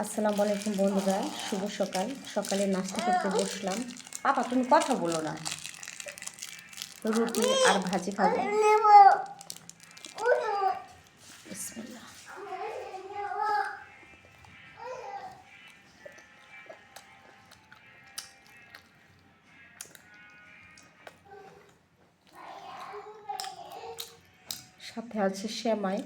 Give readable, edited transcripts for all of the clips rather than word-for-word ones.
আসসালামু আলাইকুম বন্ধুরা, শুভ সকাল। সকালে নাস্তা করতে বসলাম। পাপা তুমি কথা বলো না। রুটি আর ভাজি খাবো। বিসমিল্লাহ। সাথে আছে সেমাই।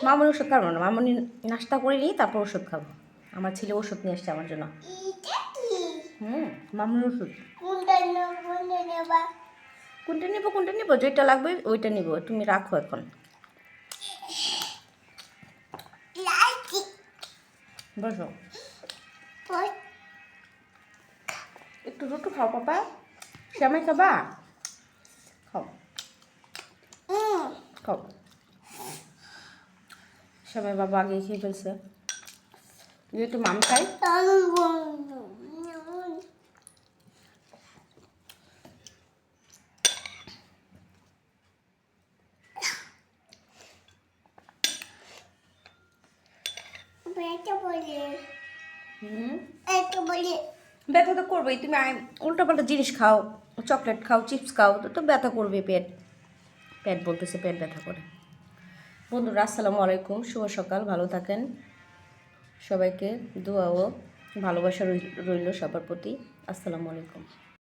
মামুনি ওষুধ খাবো না, মামুনি নাস্তা করে নিই, তারপর ওষুধ খাবো। আমার ছেলে ওষুধ নিয়ে আসছে আমার জন্য। মামুনি ওষুধ। কোনটা নিবো যেটা লাগবে ওইটা নিবো, তুমি রাখো এখন। বসো, একটু রুটি খাও পাপা। সেমাই খাবা? খাও খাও। সবাই বাবা আগে খেয়ে ফেলছে, যেহেতু মাম খাই। ব্যথা তো করবেই, তুমি উল্টাপাল্টা জিনিস খাও, চকলেট খাও, চিপস খাও, তো ব্যথা করবে। পেট পেট বলতেছে, পেট ব্যথা করে। বন্ধুরা আসসালামু আলাইকুম, শুভ সকাল। ভালো থাকেন। সবাইকে দোয়া ও ভালোবাসা রইল সবার প্রতি। আসসালামু আলাইকুম।